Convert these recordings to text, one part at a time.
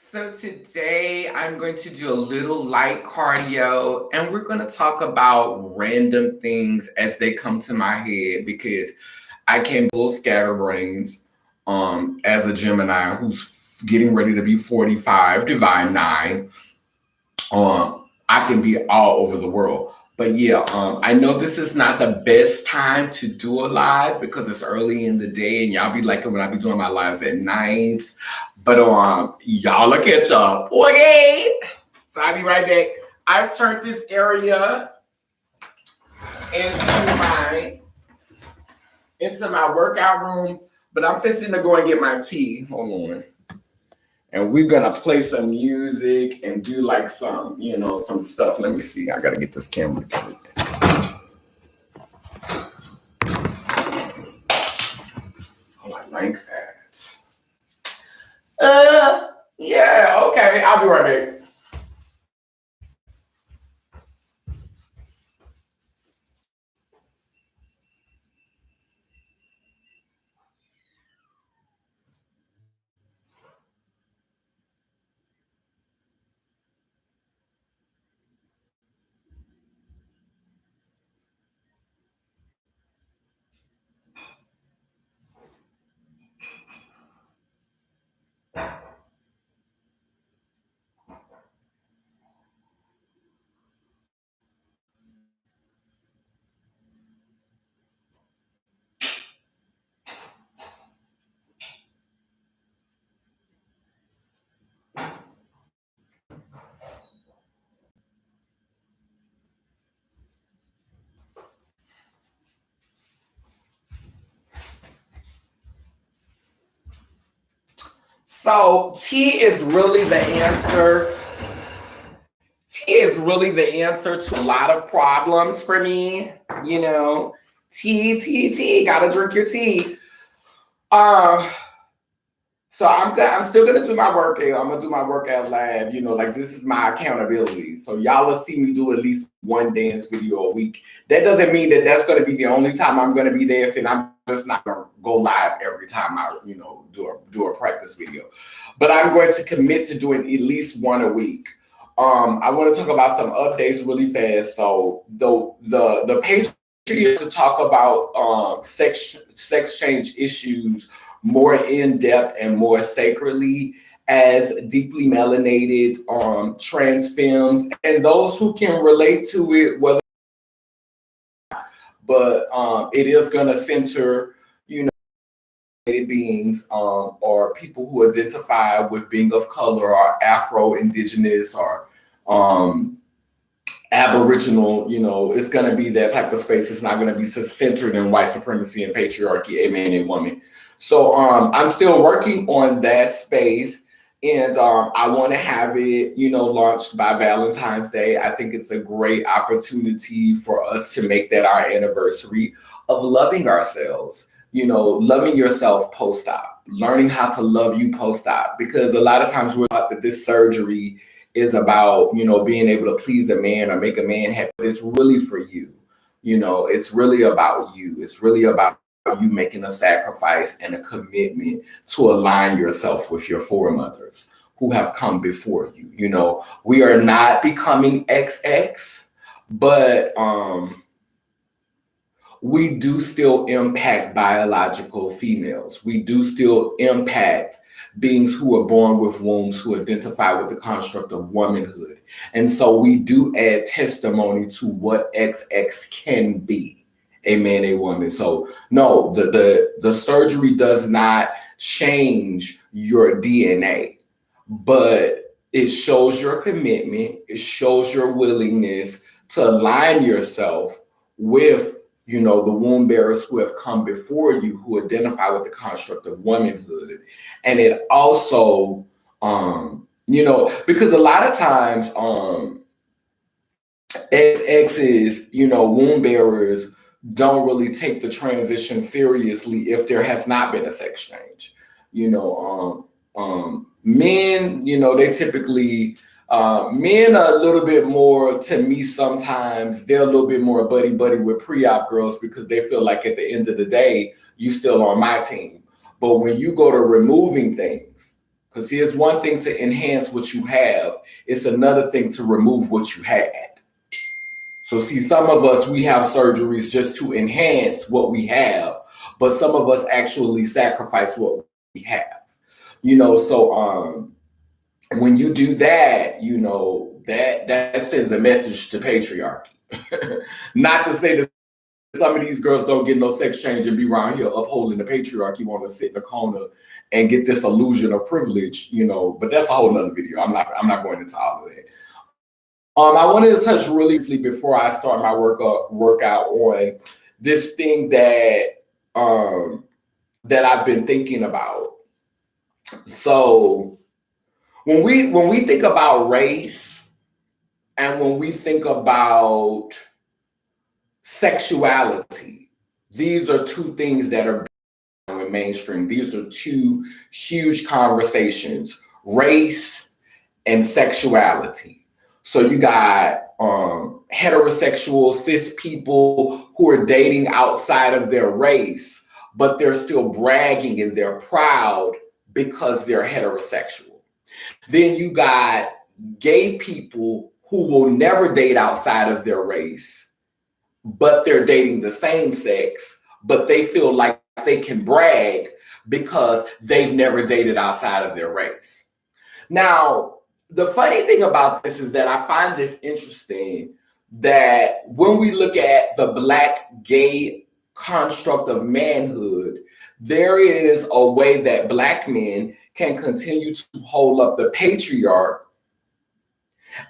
So today I'm going to do a little light cardio and we're going to talk about random things as they come to my head because I can bull scatterbrains as a Gemini who's getting ready to be 45, divine 9. I can be all over the world. But yeah, I know this is not the best time to do a live because it's early in the day and y'all be liking when I be doing my lives at night. But y'all will catch up. Okay. So I'll be right back. I turned this area into my workout room, but I'm fixing to go and get my tea. Hold on. And we're gonna play some music and do like some stuff. Let me see. I gotta get this camera. Oh, I like that. Yeah, okay. I'll be right back. So tea is really the answer. Tea is really the answer to a lot of problems for me. You know, tea. Gotta drink your tea. Uh, So I'm still gonna do my workout. I'm gonna do my workout live. Like this is my accountability. So y'all will see me do at least one dance video a week. That doesn't mean that that's gonna be the only time I'm gonna be dancing. I'm just not gonna go live every time I do a practice video. But I'm going to commit to doing at least one a week. I want to talk about some updates really fast. So the page to talk about sex change issues more in depth and more sacredly as deeply melanated trans femmes and those who can relate to it, whether but it is going to center beings or people who identify with being of color or Afro Indigenous or Aboriginal. It's going to be that type of space. It's not going to be centered in white supremacy and patriarchy, a man and woman. So I'm still working on that space, and I want to have it, launched by Valentine's Day. I think it's a great opportunity for us to make that our anniversary of loving ourselves. Loving yourself post-op, learning how to love you post-op, because a lot of times we're taught that this surgery is about, being able to please a man or make a man happy. But it's really for you. It's really about you. It's really about you making a sacrifice and a commitment to align yourself with your foremothers who have come before you. We are not becoming XX, but we do still impact biological females. We do still impact beings who are born with wombs who identify with the construct of womanhood. And so we do add testimony to what XX can be, a man, a woman. So no, the surgery does not change your DNA, but it shows your commitment, it shows your willingness to align yourself with the womb bearers who have come before you, who identify with the construct of womanhood. And it also, because a lot of times, XXs, womb bearers don't really take the transition seriously if there has not been a sex change. Men, they typically men are a little bit more, to me sometimes, they're a little bit more buddy with pre-op girls because they feel like at the end of the day, you still on my team. But when you go to removing things, Because see, it's one thing to enhance what you have, it's another thing to remove what you had. So see, some of us, we have surgeries just to enhance what we have, but some of us actually sacrifice what we have. So when you do that, that sends a message to patriarchy. Not to say that some of these girls don't get no sex change and be around here upholding the patriarchy, want to sit in the corner and get this illusion of privilege, but that's a whole nother video. I'm not going into all of that. I wanted to touch really briefly before I start my workout on this thing that that I've been thinking about. So when we think about race and when we think about sexuality, these are two things that are in mainstream. These are two huge conversations: race and sexuality. So you got heterosexual cis people who are dating outside of their race, but they're still bragging and they're proud because they're heterosexual. Then you got gay people who will never date outside of their race, but they're dating the same sex, but they feel like they can brag because they've never dated outside of their race. Now, the funny thing about this is that I find this interesting that when we look at the Black gay construct of manhood, there is a way that Black men can continue to hold up the patriarch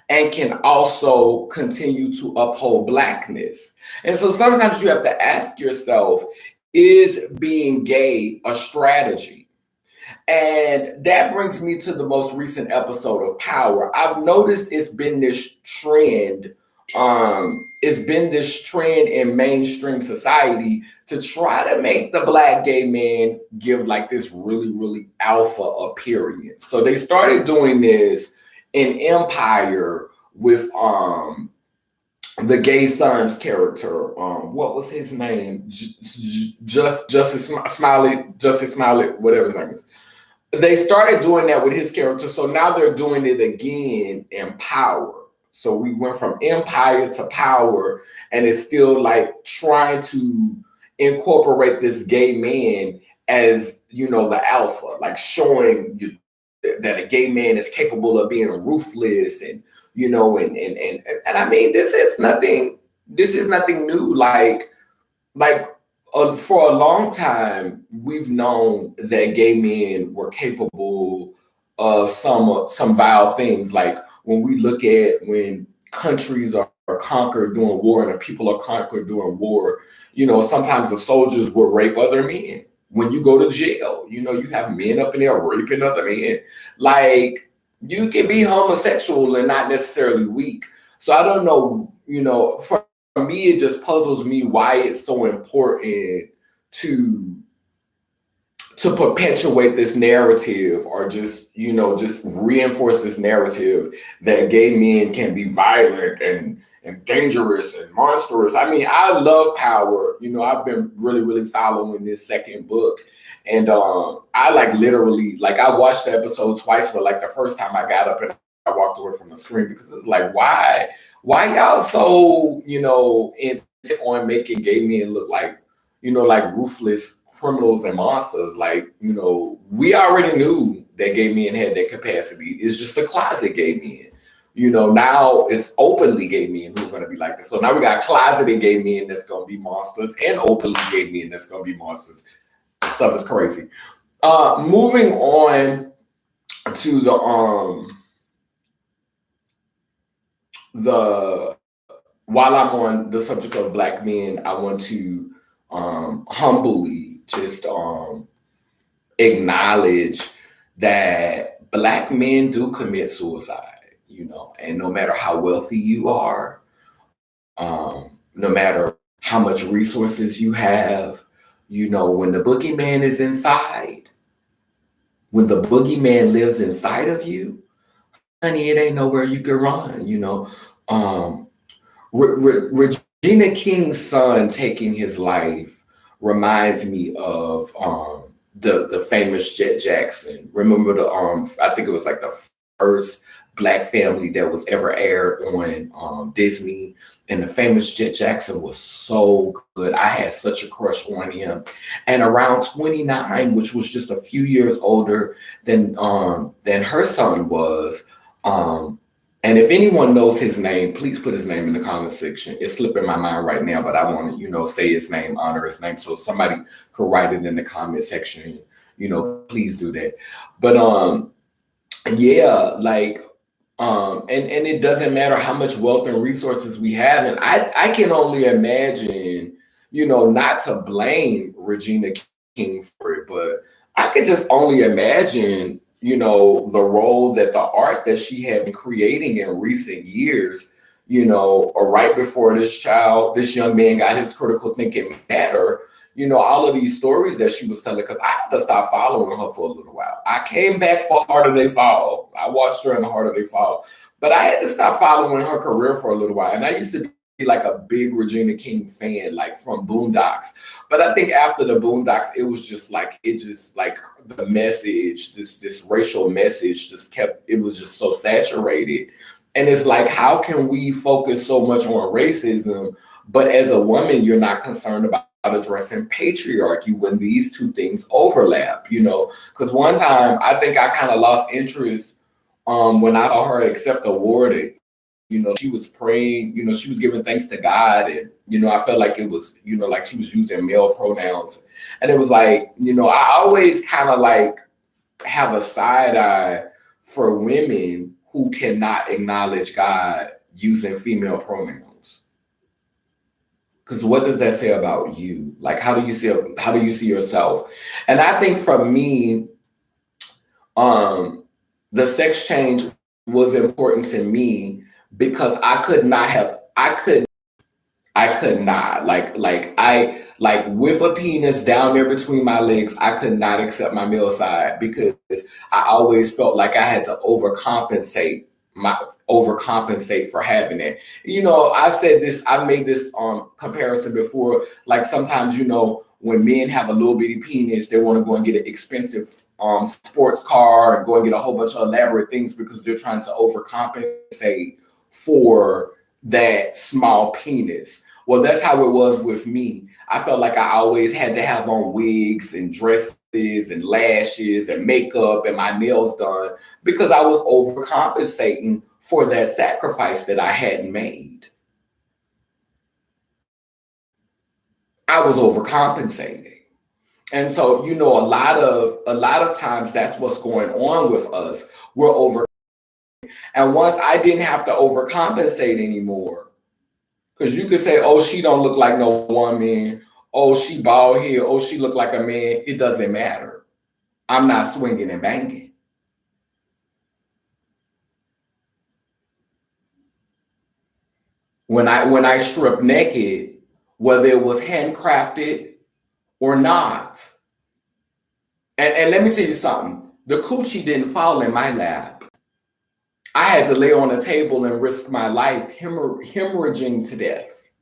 and can also continue to uphold Blackness. And so sometimes you have to ask yourself, is being gay a strategy? And that brings me to the most recent episode of Power. I've noticed it's been this trend. It's been this trend in mainstream society to try to make the Black gay man give like this really, really alpha appearance. So they started doing this in Empire with the gay son's character. What was his name? Justice Smiley, whatever his name is. They started doing that with his character, so now they're doing it again in Power. So we went from Empire to Power, and it's still like trying to incorporate this gay man as, the alpha, like showing you that a gay man is capable of being ruthless and I mean, this is nothing new. For a long time, we've known that gay men were capable of some vile things. Like when we look at when countries are conquered during war and the people are conquered during war, sometimes the soldiers would rape other men. When you go to jail, you have men up in there raping other men. Like, you can be homosexual and not necessarily weak. So I don't know, for me, it just puzzles me why it's so important to perpetuate this narrative or just reinforce this narrative that gay men can be violent and dangerous and monstrous. I mean, I love Power. I've been really, really following this second book. And I literally I watched the episode twice, but the first time I got up and I walked away from the screen because it was like, why y'all so, intent on making gay men look like ruthless criminals and monsters? We already knew that gay men had that capacity. It's just the closet gay men. Now it's openly gay men who are going to be like this. So now we got closeted gay men that's going to be monsters and openly gay men that's going to be monsters. Stuff is crazy. Moving on to while I'm on the subject of Black men, I want to humbly just acknowledge that Black men do commit suicide, and no matter how wealthy you are, no matter how much resources you have, when the boogeyman is inside, when the boogeyman lives inside of you, honey, it ain't nowhere you can run. Regina King's son taking his life reminds me of the famous Jet Jackson. Remember the I think it was like the first black family that was ever aired on Disney. And the famous Jet Jackson was so good. I had such a crush on him. And around 29, which was just a few years older than her son was. And if anyone knows his name, please put his name in the comment section. It's slipping my mind right now, but I want to, say his name, honor his name. So if somebody could write it in the comment section, please do that. But yeah, like and it doesn't matter how much wealth and resources we have. And I can only imagine, not to blame Regina King for it, but I could just only imagine, the role that the art that she had been creating in recent years, or right before this young man got his critical thinking matter, all of these stories that she was telling, because I had to stop following her for a little while. I came back for Harder They Fall. I watched her in the Harder They Fall, but I had to stop following her career for a little while. And I used to be like a big Regina King fan, like from Boondocks. But I think after the Boondocks, it was just like the message, this racial message it was just so saturated. And it's like, how can we focus so much on racism, but as a woman, you're not concerned about addressing patriarchy when these two things overlap, because one time I think I kind of lost interest when I saw her accept the award. She was praying, she was giving thanks to God, and I felt like it was, like she was using male pronouns, and it was like, I always kind of like have a side eye for women who cannot acknowledge God using female pronouns. Because what does that say about you? Like, how do you see yourself? And I think for me, the sex change was important to me because I could not with a penis down there between my legs, I could not accept my male side because I always felt like I had to overcompensate for having it. I've made this comparison before. Like sometimes, when men have a little bitty penis, they want to go and get an expensive sports car and go and get a whole bunch of elaborate things because they're trying to overcompensate for that small penis. Well, that's how it was with me. I felt like I always had to have on wigs and dresses and lashes and makeup and my nails done because I was overcompensating for that sacrifice that I hadn't made. I was overcompensating. And so, a lot of times that's what's going on with us. We're over. And once I didn't have to overcompensate anymore, because you could say, oh, she don't look like no woman. Oh, she bald head. Oh, she look like a man. It doesn't matter. I'm not swinging and banging. When I strip naked, whether it was handcrafted or not. And let me tell you something. The coochie didn't fall in my lap. I had to lay on a table and risk my life hemorrhaging to death.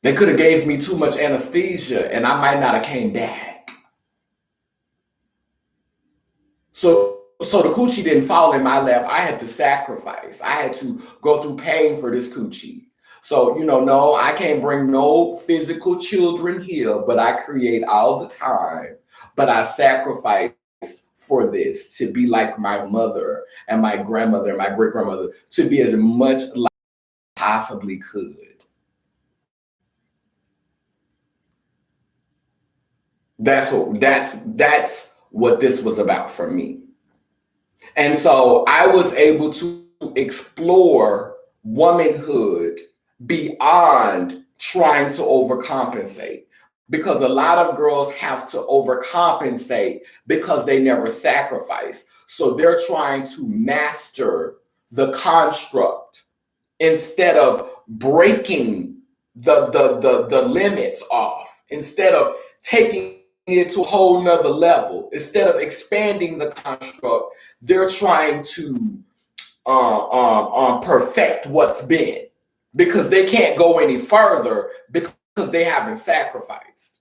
They could have gave me too much anesthesia and I might not have came back. So the coochie didn't fall in my lap. I had to sacrifice. I had to go through pain for this coochie. So, no, I can't bring no physical children here, but I create all the time. But I sacrifice for this to be like my mother and my grandmother and my great grandmother, to be as much like I possibly could. That's what this was about for me. And so I was able to explore womanhood beyond trying to overcompensate, because a lot of girls have to overcompensate because they never sacrifice. So they're trying to master the construct instead of breaking the limits off, instead of taking it to a whole nother level, instead of expanding the construct, they're trying to perfect what's been, because they can't go any further because they haven't sacrificed.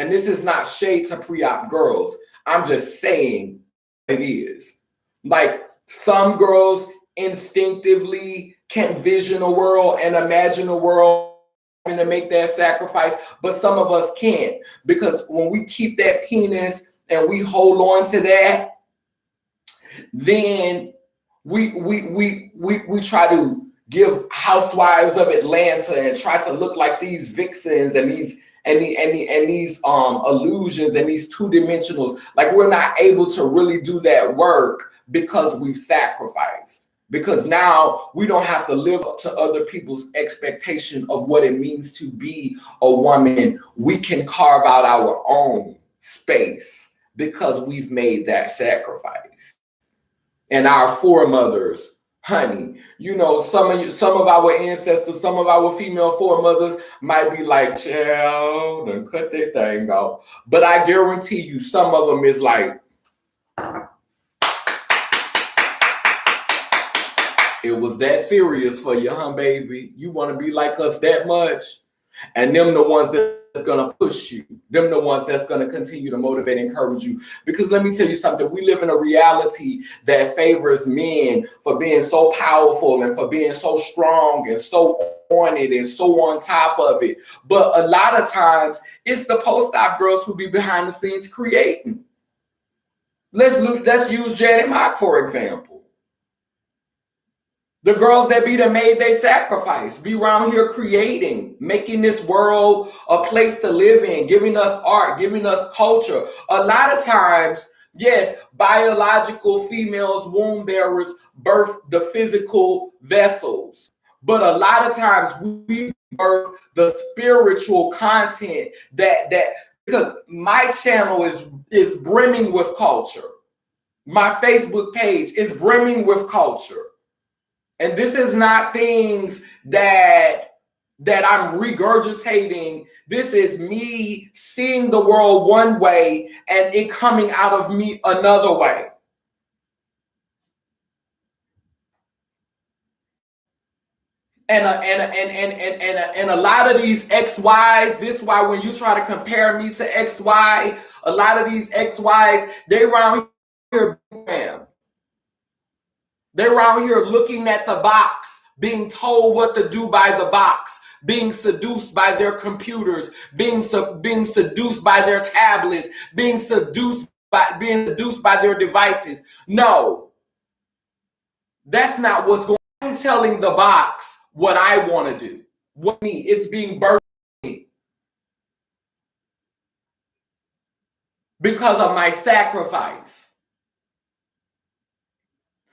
And this is not shade to pre-op girls. I'm just saying it is. Like some girls instinctively can vision a world and imagine a world and to make that sacrifice, but some of us can't, because when we keep that penis and we hold on to that, then we try to give Housewives of Atlanta and try to look like these vixens and these illusions and these two-dimensionals. Like we're not able to really do that work because we've sacrificed. Because now we don't have to live up to other people's expectation of what it means to be a woman. We can carve out our own space because we've made that sacrifice. And our foremothers, honey, you know, some of our ancestors, some of our female foremothers might be like, child, and cut that thing off. But I guarantee you, some of them is like, it was that serious for you, huh, baby? You want to be like us that much? And them the ones that's going to push you. Them the ones that's going to continue to motivate and encourage you. Because let me tell you something. We live in a reality that favors men for being so powerful and for being so strong and so on it and so on top of it. But a lot of times, it's the post-op girls who be behind the scenes creating. Let's use Janet Mock, for example. The girls that be the made they sacrifice, be around here creating, making this world a place to live in, giving us art, giving us culture. A lot of times, yes, biological females, womb bearers, birth the physical vessels. But a lot of times we birth the spiritual content that because my channel is brimming with culture. My Facebook page is brimming with culture. And this is not things that I'm regurgitating. This is me seeing the world one way and it coming out of me another way. And a lot of these XYs, this is why when you try to compare me to XY, a lot of these XYs, they around here, bam. They're around here looking at the box, being told what to do by the box, being seduced by their computers, being seduced by their tablets, being seduced by their devices. No, that's not what's going on. I'm telling the box what I want to do. What me? It's being birthed because of my sacrifice.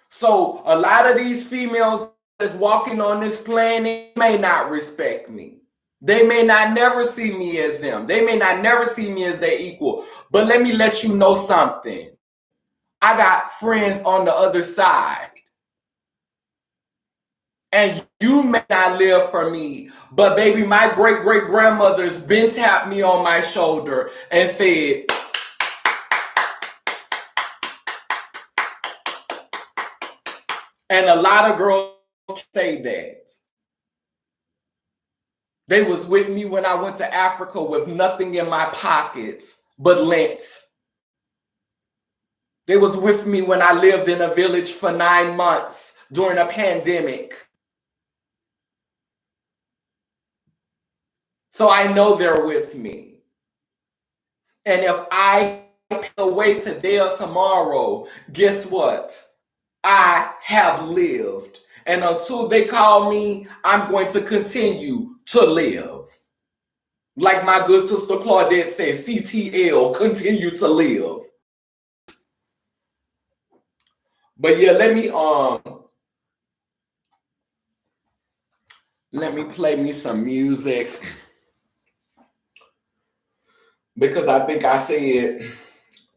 So a lot of these females that's walking on this planet may not respect me. They may not never see me as them. They may not never see me as their equal. But let me let you know something. I got friends on the other side. And you may not live for me, but baby, my great-great-grandmother's been tapped me on my shoulder and said, and a lot of girls say that. They was with me when I went to Africa with nothing in my pockets but lint. They was with me when I lived in a village for 9 months during a pandemic. So I know they're with me. And if I pay away today or tomorrow, guess what? I have lived. And until they call me, I'm going to continue to live. Like my good sister Claudette says, CTL, continue to live. But yeah, let me play me some music, because I think I said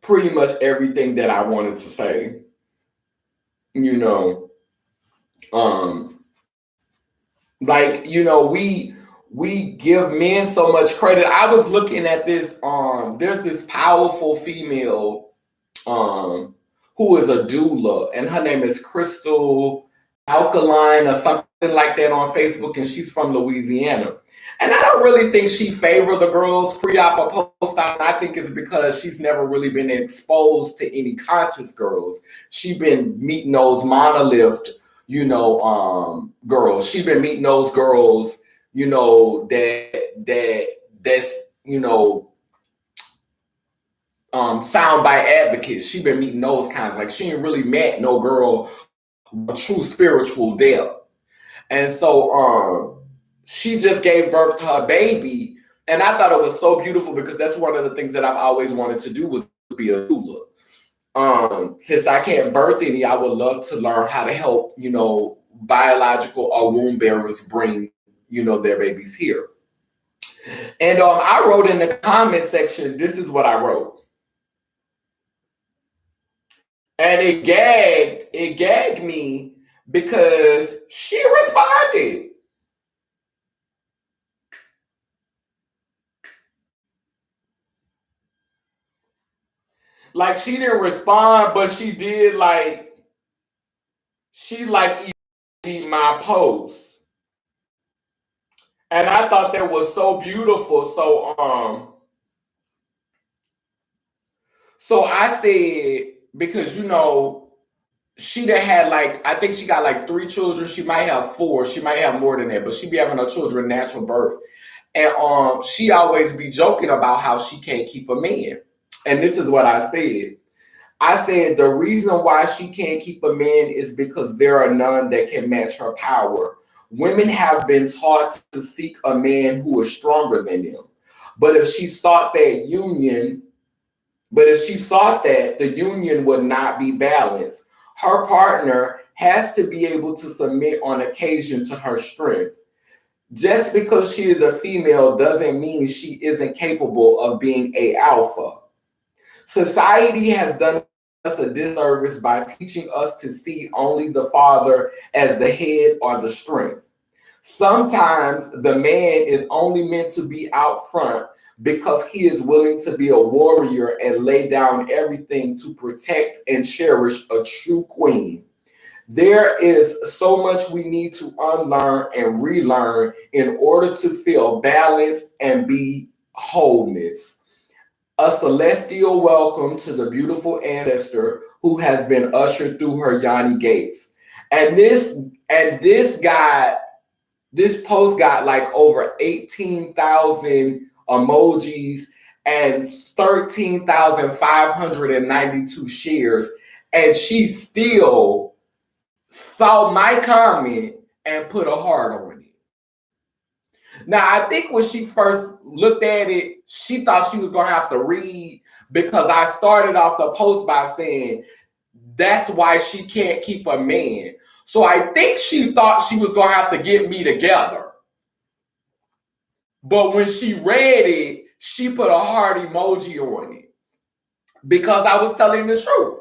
pretty much everything that I wanted to say. You know, like, you know, we give men so much credit. I was looking at this, there's this powerful female who is a doula, and her name is Crystal Alkaline or something like that on Facebook, and she's from Louisiana. And I don't really think she favor the girls pre-op or post-op. I think it's because she's never really been exposed to any conscious girls. She's been meeting those monolith, girls. She's been meeting those girls, that's soundbite advocates. She's been meeting those kinds. Like she ain't really met no girl with true spiritual depth. And so she just gave birth to her baby. And I thought it was so beautiful because that's one of the things that I've always wanted to do was be a doula. Since I can't birth any, I would love to learn how to help, biological or womb bearers bring, their babies here. And I wrote in the comment section, this is what I wrote. And it gagged me because she responded. Like she didn't respond, but she did she my post. And I thought that was so beautiful. So I said, because she done had I think she got 3 children. She might have 4. She might have more than that, but she be having her children natural birth. And she always be joking about how she can't keep a man. And this is what I said. I said the reason why she can't keep a man is because there are none that can match her power. Women have been taught to seek a man who is stronger than them. But if she thought that the union would not be balanced, her partner has to be able to submit on occasion to her strength. Just because she is a female doesn't mean she isn't capable of being a alpha. Society has done us a disservice by teaching us to see only the father as the head or the strength. Sometimes the man is only meant to be out front because he is willing to be a warrior and lay down everything to protect and cherish a true queen. There is so much we need to unlearn and relearn in order to feel balanced and be wholeness. A celestial welcome to the beautiful ancestor who has been ushered through her yoni gates. And this post got over 18,000 emojis and 13,592 shares. And she still saw my comment and put a heart on it. Now, I think when she first looked at it, she thought she was going to have to read because I started off the post by saying, that's why she can't keep a man. So I think she thought she was going to have to get me together. But when she read it, she put a heart emoji on it because I was telling the truth.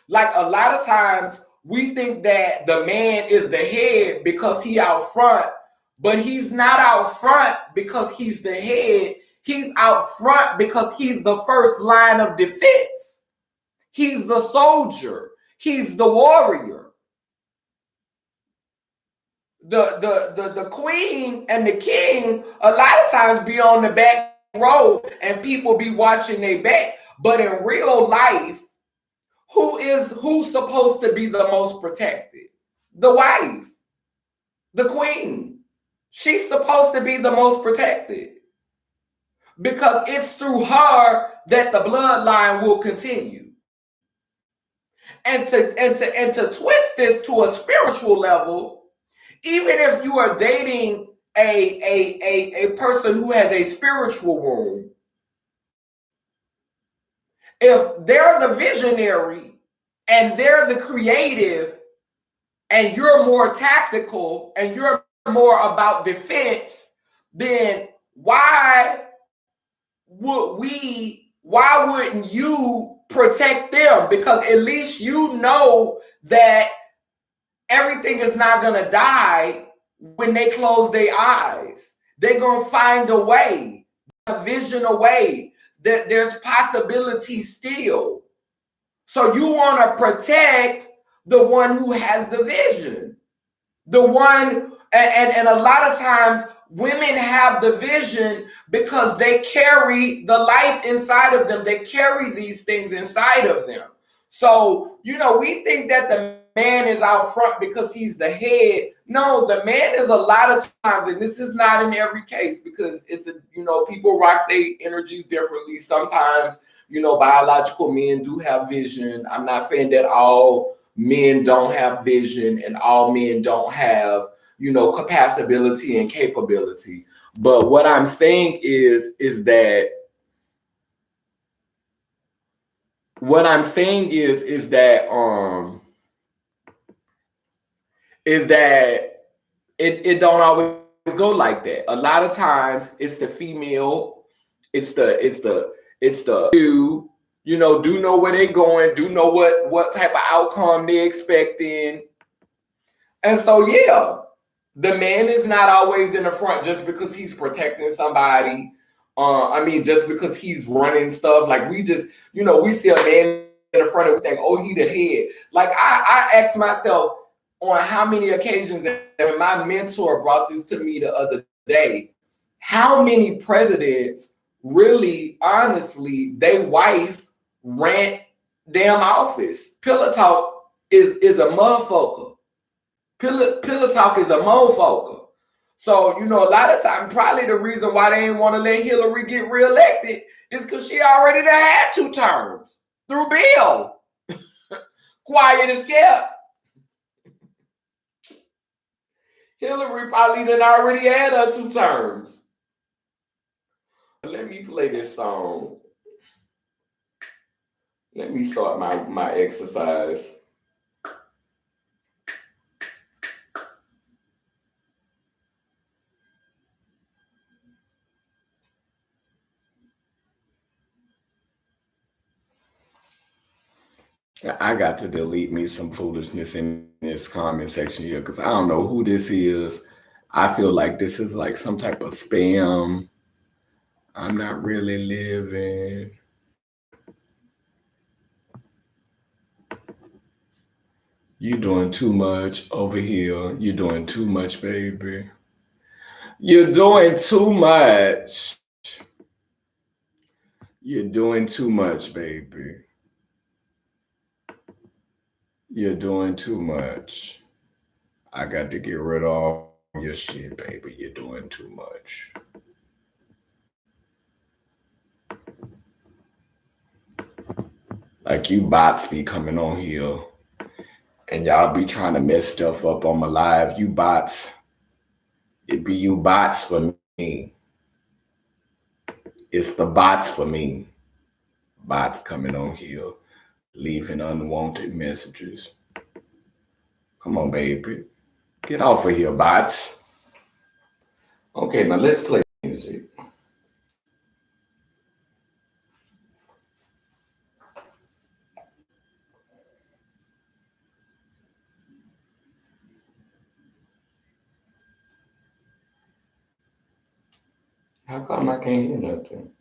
Like a lot of times we think that the man is the head because he out front, but he's not out front because he's the head. He's out front because he's the first line of defense. He's the soldier. He's the warrior. The queen and the king a lot of times be on the back row and people be watching their back. But in real life, who's supposed to be the most protected? The wife, the queen. She's supposed to be the most protected because it's through her that the bloodline will continue. And to twist this to a spiritual level, even if you are dating a person who has a spiritual womb, if they're the visionary and they're the creative and you're more tactical and you're more about defense, then why wouldn't you protect them? Because at least you know that everything is not going to die when they close their eyes. They're going to find a way, a vision, a way that there's possibility still. So you want to protect the one who has the vision, the one, and a lot of times women have the vision because they carry the life inside of them. They carry these things inside of them. So, we think that the man is out front because he's the head. No, the man is a lot of times, and this is not in every case because people rock their energies differently. Sometimes, biological men do have vision. I'm not saying that all men don't have vision and all men don't have capacity and capability. But what I'm saying is that it don't always go like that. A lot of times it's the female, it's the do know where they're going, do know what type of outcome they're expecting. And so the man is not always in the front just because he's protecting somebody. Just because he's running stuff. Like we just, we see a man in the front and we think, oh, he the head. Like I ask myself on how many occasions, and my mentor brought this to me the other day, how many presidents really, honestly, they wife rent damn office. Pillow talk is a motherfucker. Pillow talk is a motherfucker. So, a lot of time, probably the reason why they ain't want to let Hillary get reelected is because she already done had 2 terms through Bill. Quiet as kept. Hillary probably done already had her 2 terms. Let me play this song. Let me start my exercise. I got to delete me some foolishness in this comment section here because I don't know who this is. I feel like this is like some type of spam. I'm not really living. You doing too much over here. You're doing too much, baby. You're doing too much. You're doing too much, baby. You're doing too much. I got to get rid of all your shit, baby. You're doing too much. Like you bots be coming on here and y'all be trying to mess stuff up on my live. You bots. It be you bots for me. It's the bots for me. Bots coming on here, leaving unwanted messages. Come on, baby. Get off of here, bots. Okay, now let's play music. How come I can't hear nothing?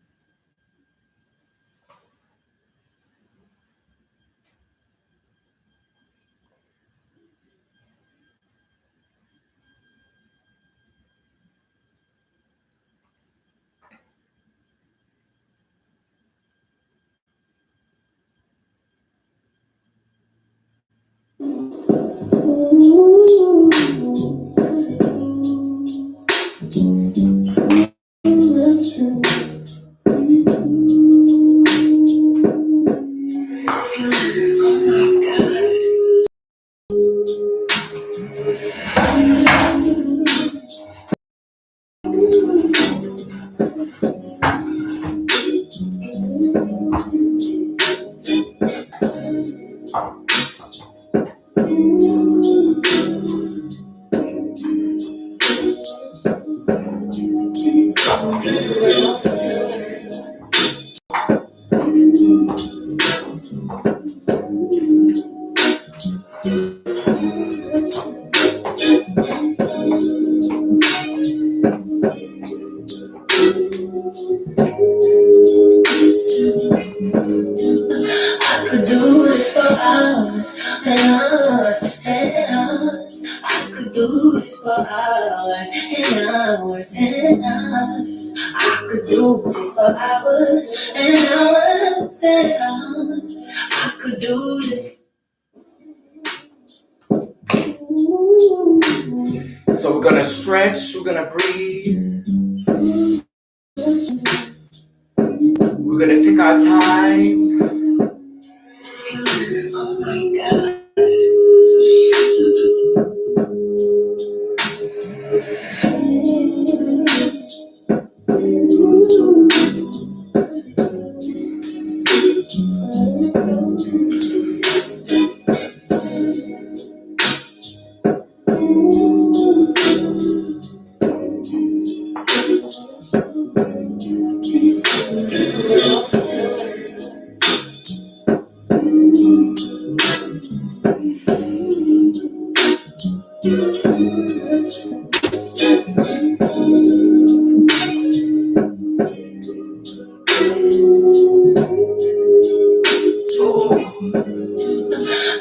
for hours and hours and hours. I could do this for hours and hours and hours. I could do this. So we're gonna stretch, we're gonna breathe. We're gonna take our time. Oh my God.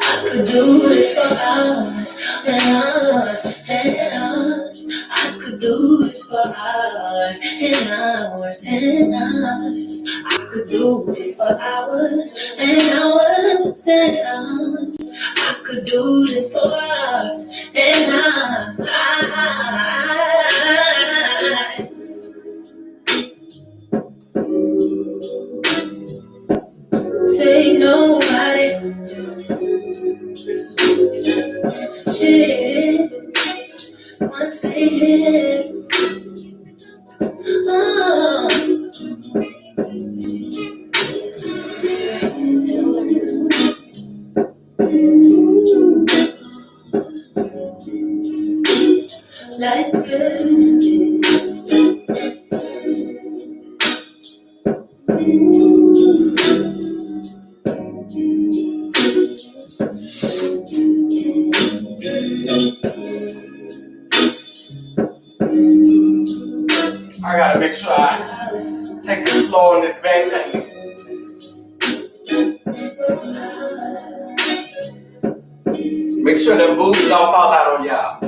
I could do this for hours and hours and hours. I could do this for hours and hours and hours. I could do this for hours and hours and hours. I could do this for hours and hours. Say nobody. Shit. Once they hit, oh, like this. I gotta make sure I take this slow on this baby. Make sure them boobs don't fall out on y'all.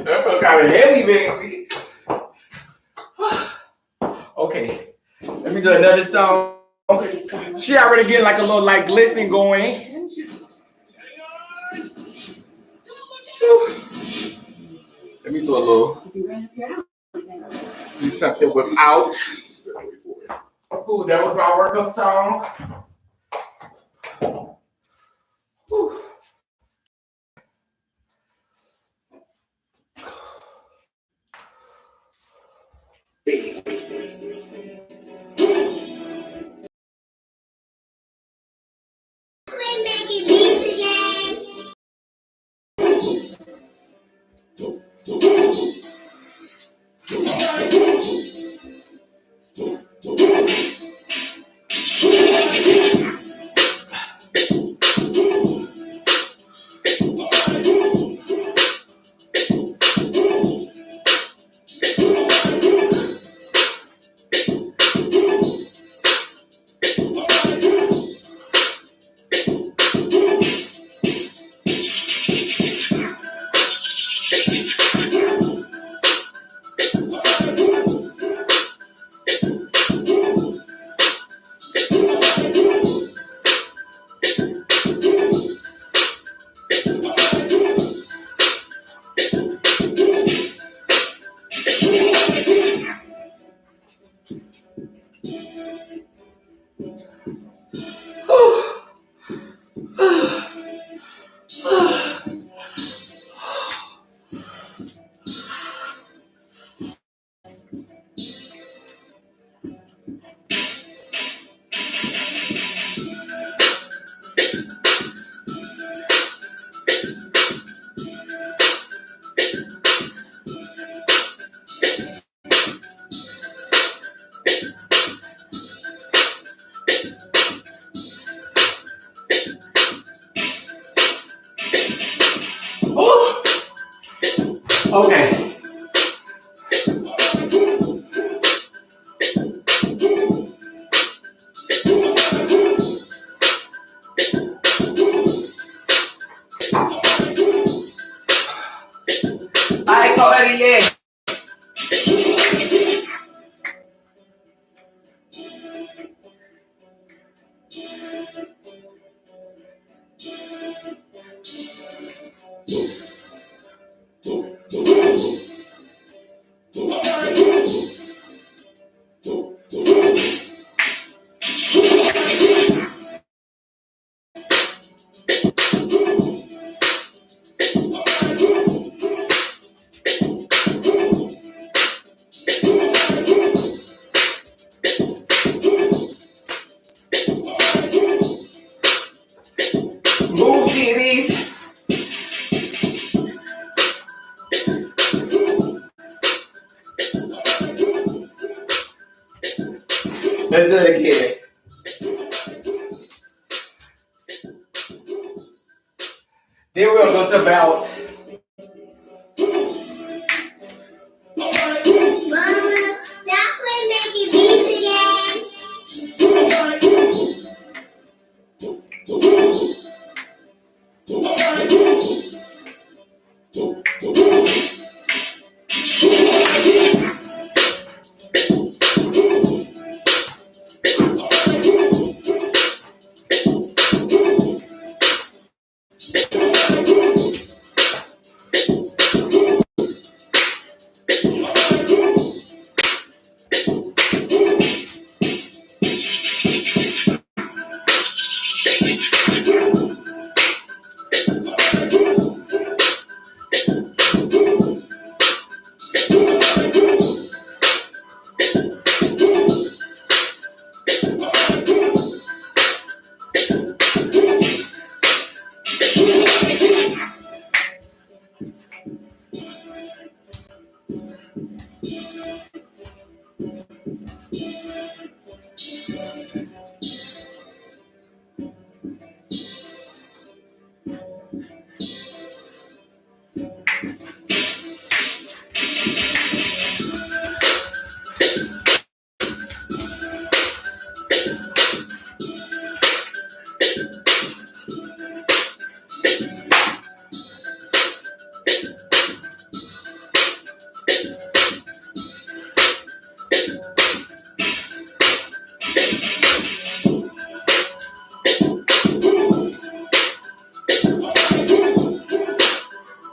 That felt kind of heavy, baby. Okay, let me do another song. She already getting like a little like glisten going. Let me do a little. Do something without. Ooh, that was my workup song. Ooh. Let's do it again. Then we'll go to belt. Mama, stop making beats again.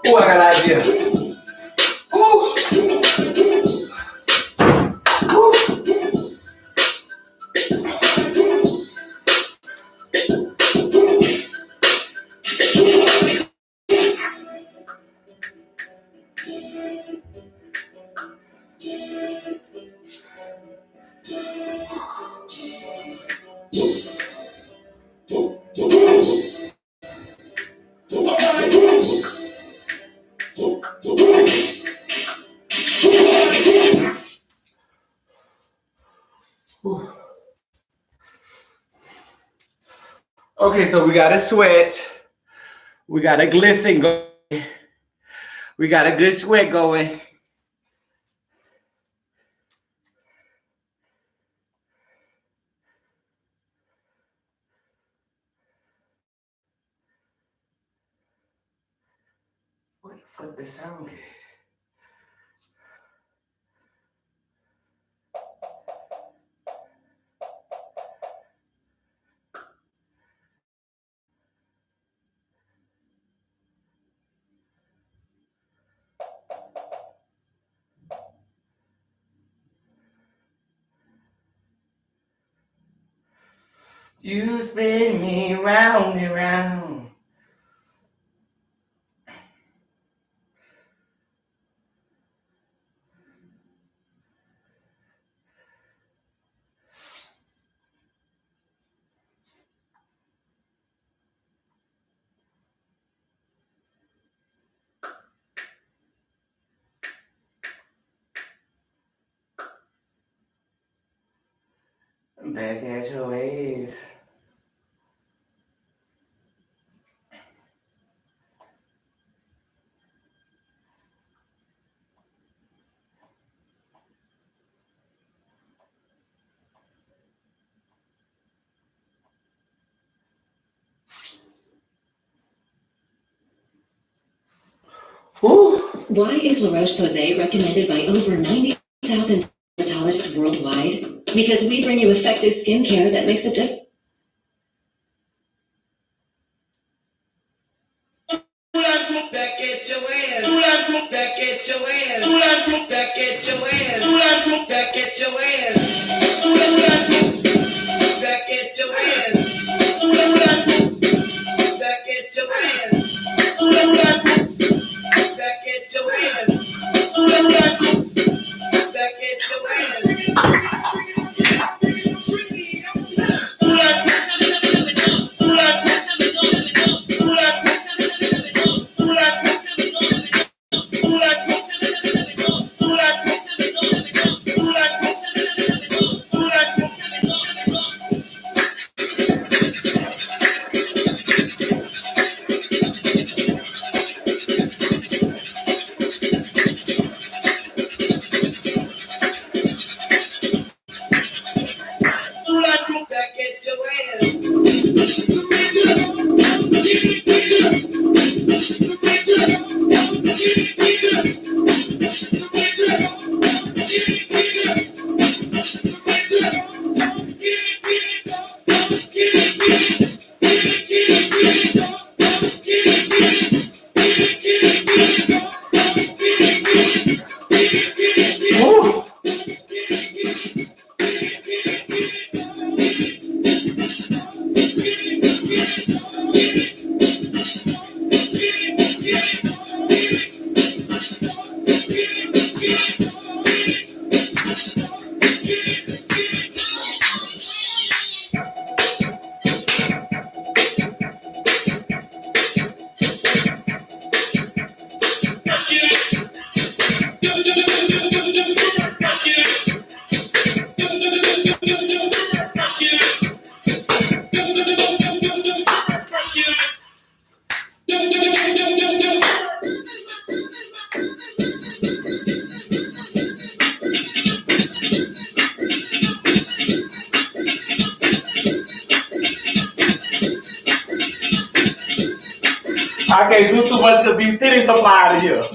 Oh, I got an idea. Ooh. Ooh. Ooh. Okay, so we got a sweat. We got a glisten going. We got a good sweat going. What the fuck this sound is? You spin me round and round. Back at your ways. Whew. Why is La Roche-Posay recommended by over 90,000 dermatologists worldwide? Because we bring you effective skincare that makes a difference. Back at your ass. Back at your ass. Back at your ass. Back at your ass. Back at your ass. Back at your ass. Back at your ass. Back at your ass. I can't do too much because these titties are out of here.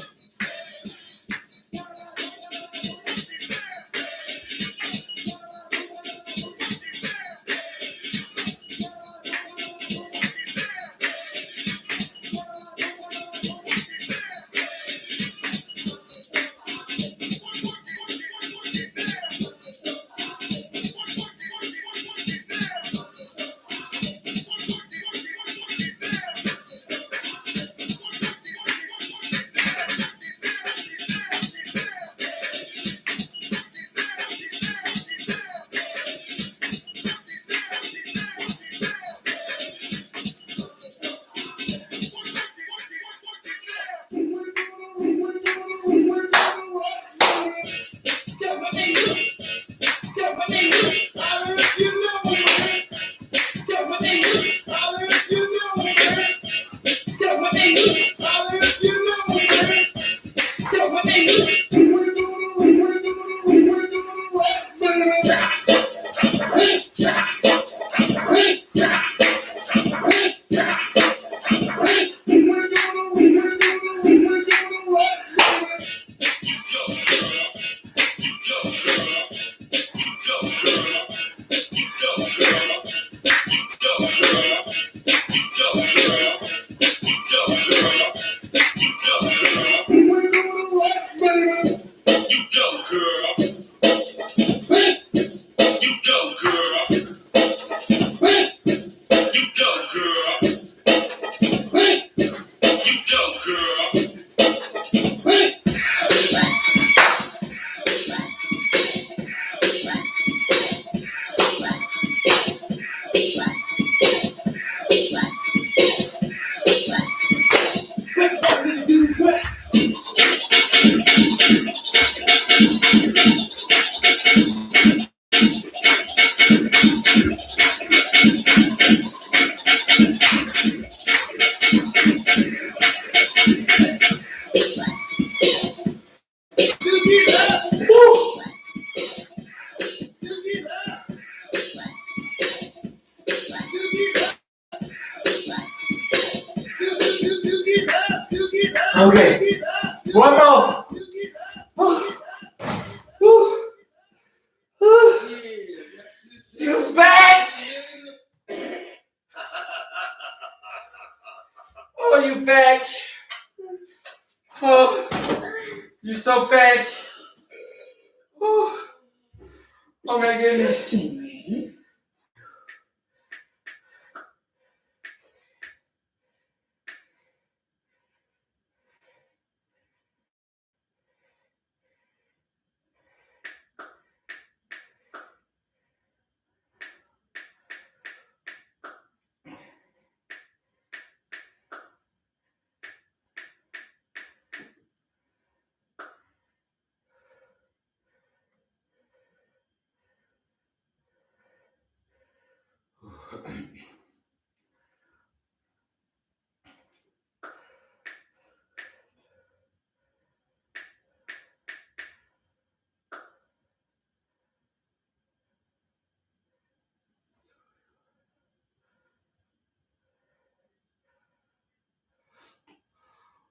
Okay. One more. You fat. Oh, you fat. Oh, you so fat. Oh, oh my goodness.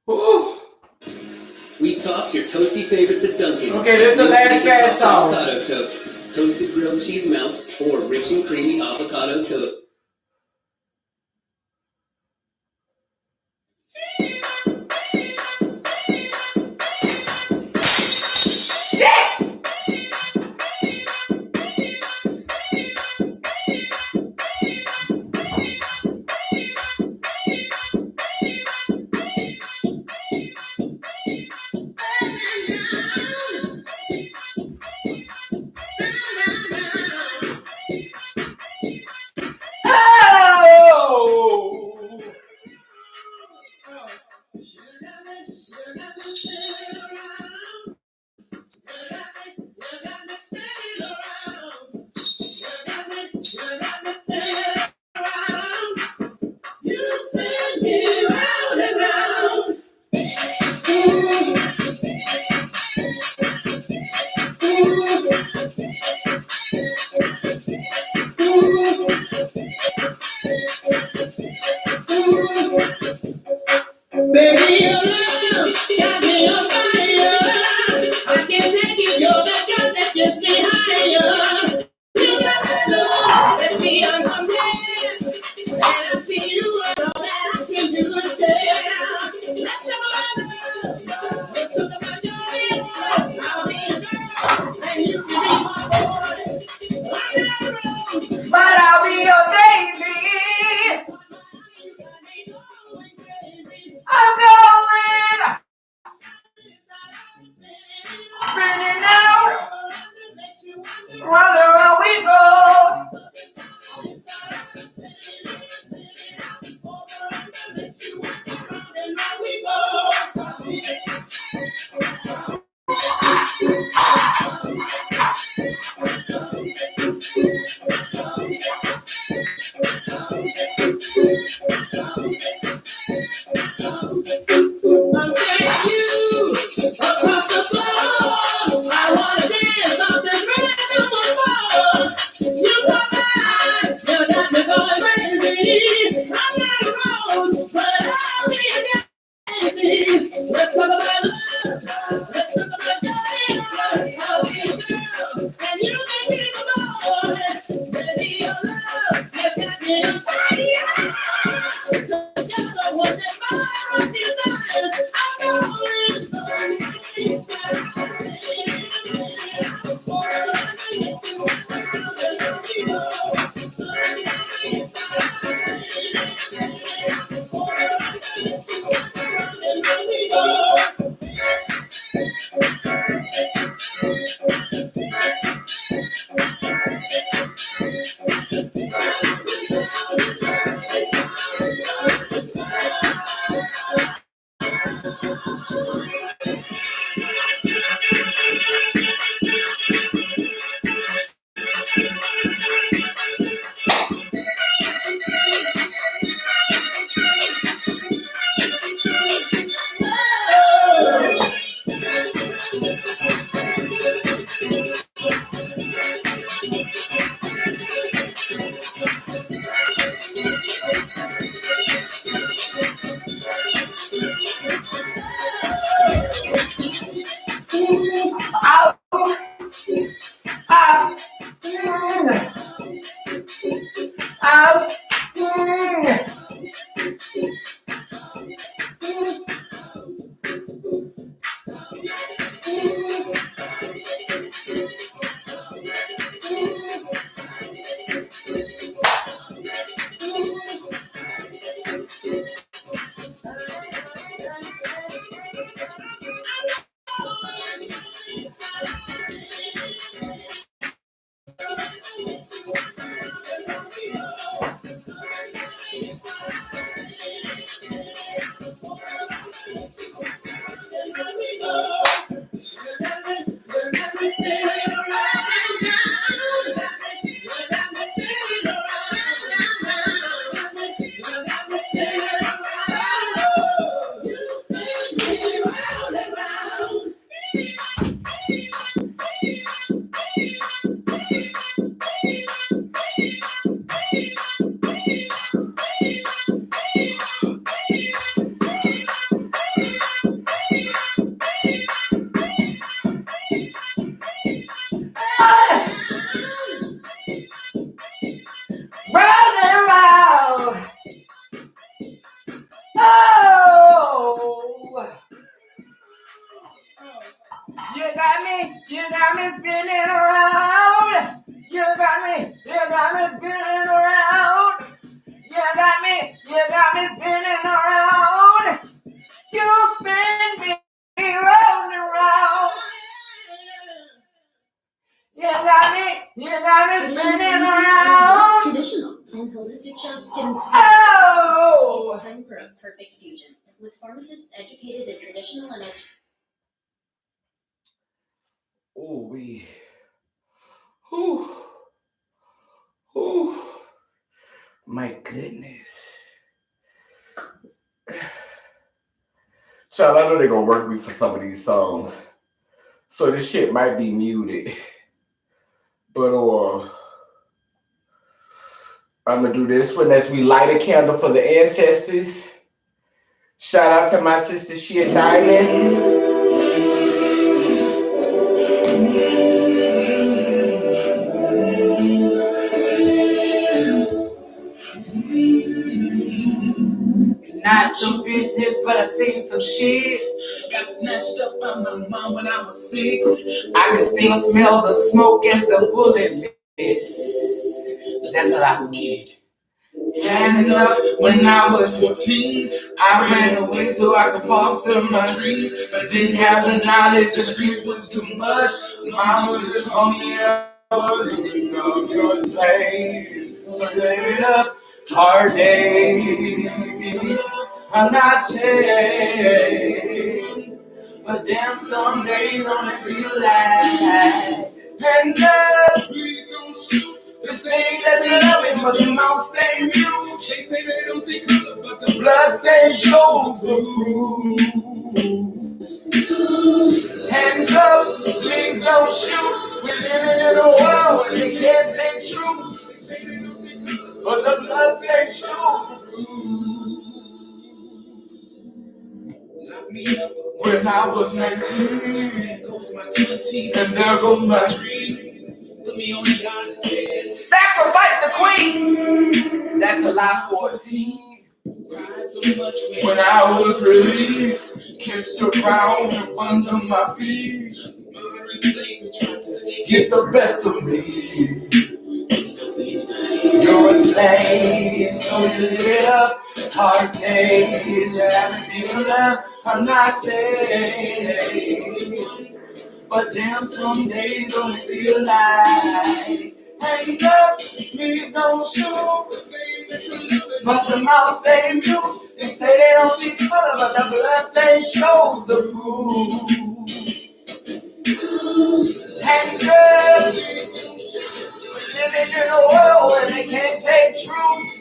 Ooh. We've topped your toasty favorites at Dunkin'. Okay, this is the last fast song. Avocado toast, toasted grilled cheese melts, or rich and creamy avocado toast. spinning around. You got me spinning around. You got me spinning around. You spin me round and round. You got me spinning around. Traditional and holistic shops can. Oh! It's time for a perfect fusion with pharmacists educated in traditional and Oh, whew, whew. My goodness. Child, I know they're gonna work me for some of these songs. So this shit might be muted. But I'm gonna do this one as we light a candle for the ancestors. Shout out to my sister Shea Diamond. Not your business, but I seen some shit. Got snatched up by my mom when I was 6. I can still smell the smoke as the bullet missed. But that's a lot of kid. Had enough when I was 14. I ran away so I could foster my dreams. But I didn't have the knowledge, the streets was too much. Mom was just on me. I wasn't enough, your slave. So I laid it up, hard days. I'm not saying, but damn, some days only feel like. And love, please don't shoot. They say that you love it, but the mouth stay mute. They say they don't see color, but the blood stays show through. Hands up, please don't shoot. We're living in a world where they can't say truth, but the blood stays show through. Lock me up when I was 19. There goes my 20s and there goes my dreams. Put me on the line and said, sacrifice the queen. That's a lie 14. Cried so much when I was released. Kissed around under my feet. Modern slavery tried to get the best of me. You're a slave, so you live hard days. I haven't seen you love, I'm not saying. But damn, some days don't feel like. Hands up, please don't shoot. They say that you love it, but your mouth stay mute. They say they don't see color, but the blood stays shows the proof. Hands up, living in a world where they can't take truth.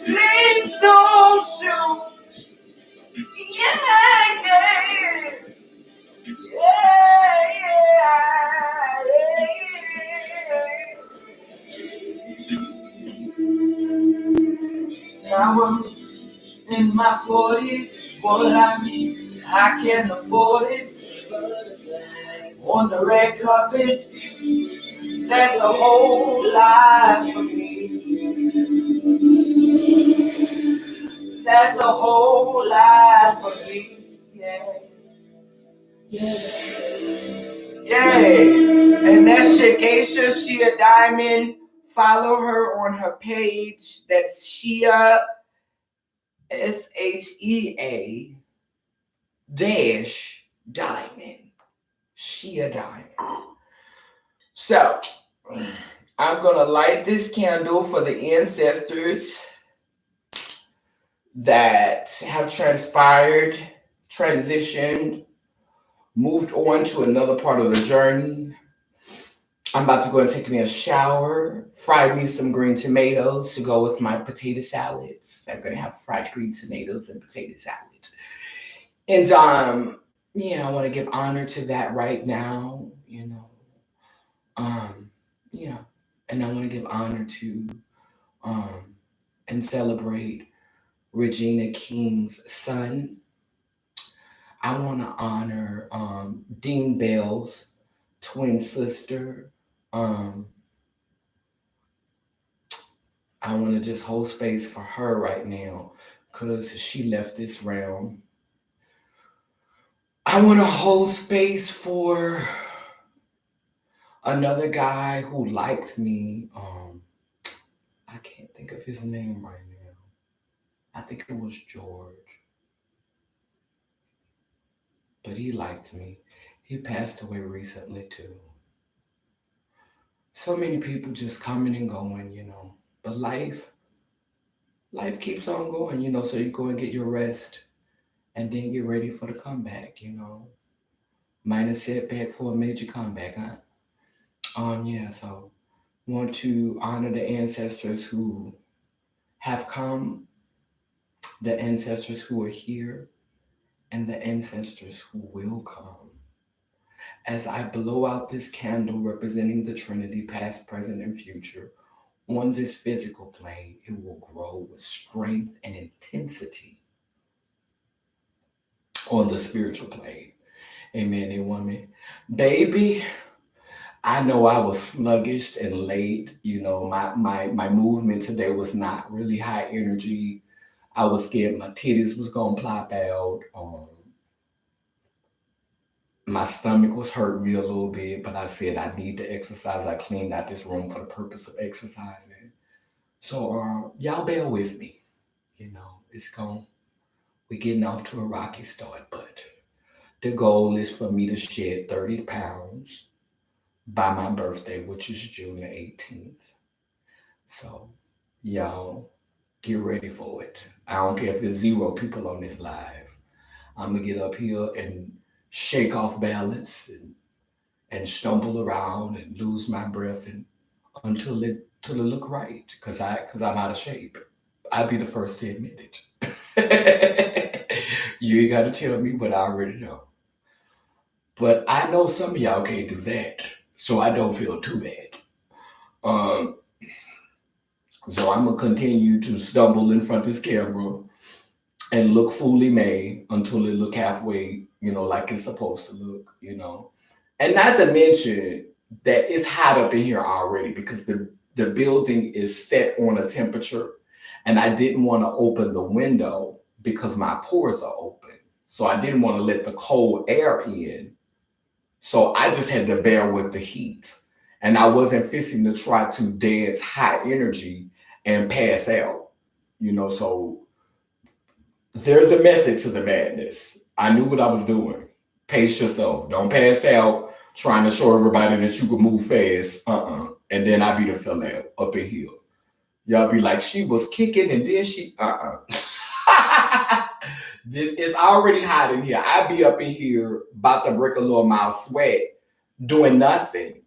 Please don't shoot. Yeah, yeah. Now I'm in my 40s. What I mean, I can afford it. Butterflies on the red carpet. That's a whole life for me. That's a whole life for me. Yeah. Yeah. And that's Shakesha, Shea Diamond. Follow her on her page. That's Shea, SHEA dash Diamond. Shea Diamond. So, I'm going to light this candle for the ancestors that have transpired, transitioned, moved on to another part of the journey. I'm about to go and take me a shower, fry me some green tomatoes to go with my potato salads. I'm going to have fried green tomatoes and potato salad. And, I want to give honor to that right now, and I want to give honor to and celebrate Regina King's son. I want to honor Dean Bell's twin sister. Um, I want to just hold space for her right now because she left this realm. I want to hold space for another guy who liked me. I can't think of his name right now. I think it was George, but he liked me. He passed away recently too. So many people just coming and going, But life keeps on going, So you go and get your rest, and then get ready for the comeback. Minor setback for a major comeback, huh? Yeah. So want to honor the ancestors who have come, the ancestors who are here, and the ancestors who will come. As I blow out this candle representing the Trinity, past, present, and future, on this physical plane, it will grow with strength and intensity on the spiritual plane. Amen, a woman. Baby, I know I was sluggish and late. My movement today was not really high energy. I was scared my titties was gonna plop out. My stomach was hurting me a little bit, but I said I need to exercise. I cleaned out this room for the purpose of exercising. So y'all bear with me. It's going we're getting off to a rocky start, but the goal is for me to shed 30 pounds by my birthday, which is June the 18th. So y'all get ready for it. I don't care if there's 0 people on this live. I'm gonna get up here and shake off balance and stumble around and lose my breath and until it look right, because I'm out of shape. I'll be the first to admit it. You ain't got to tell me what I already know. But I know some of y'all can't do that, so I don't feel too bad. Um, so I'm gonna continue to stumble in front of this camera and look fully made until it look halfway, like it's supposed to look. And not to mention that it's hot up in here already because the building is set on a temperature, and I didn't want to open the window because my pores are open. So I didn't want to let the cold air in. So I just had to bear with the heat. And I wasn't fixing to try to dance high energy and pass out. So there's a method to the madness. I knew what I was doing. Pace yourself. Don't pass out trying to show everybody that you can move fast. And then I be the fella up in here. Y'all be like, she was kicking and then she This is already hot in here. I be up in here about to break a little mild sweat, doing nothing.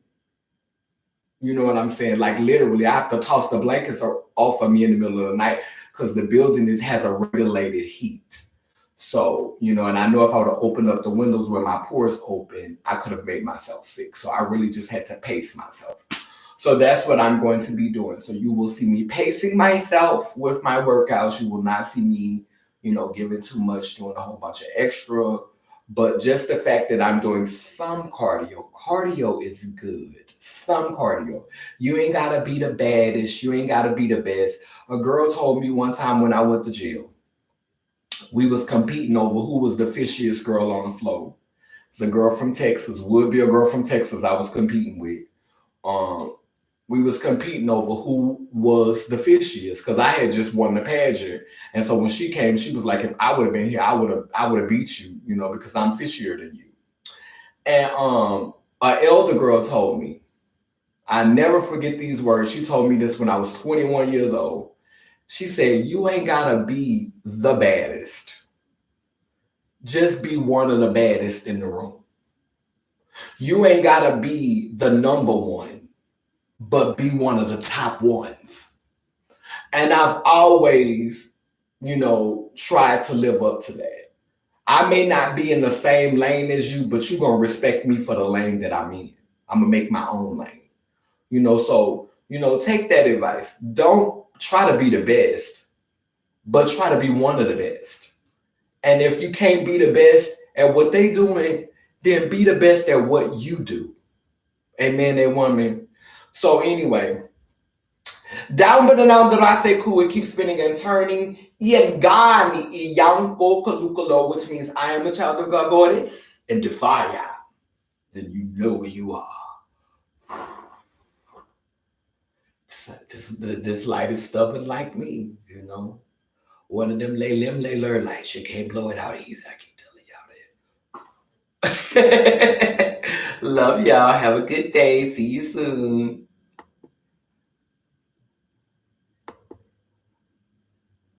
You know what I'm saying? Like literally, I have to toss the blankets off of me in the middle of the night because the building has a regulated heat. So, and I know if I would have opened up the windows where my pores open, I could have made myself sick. So I really just had to pace myself. So that's what I'm going to be doing. So you will see me pacing myself with my workouts. You will not see me, giving too much, doing a whole bunch of extra. But just the fact that I'm doing some cardio is good. Some cardio. You ain't got to be the baddest. You ain't got to be the best. A girl told me one time when I went to jail, we was competing over who was the fishiest girl on the floor. It's a girl from Texas, would be a girl from Texas I was competing with. We was competing over who was the fishiest because I had just won the pageant. And so when she came, she was like, if I would have been here, I would have beat you, because I'm fishier than you. And an elder girl told me, I never forget these words. She told me this when I was 21 years old. She said, you ain't gotta be the baddest. Just be one of the baddest in the room. You ain't gotta be the number one, but be one of the top ones. And I've always, tried to live up to that. I may not be in the same lane as you, but you're going to respect me for the lane that I'm in. I'm going to make my own lane. So, take that advice. Don't try to be the best, but try to be one of the best. And if you can't be the best at what they doing, then be the best at what you do. Amen, a woman. So anyway, down but down that I say cool, it keeps spinning and turning. Ian Gani, Yanko Kalukalo, which means I am a child of God, goddess, and defy ya. Then you know where you are. This light is stubborn like me, you know. One of them lay lights. You can't blow it out easy. I keep telling y'all that. Love y'all. Have a good day. See you soon.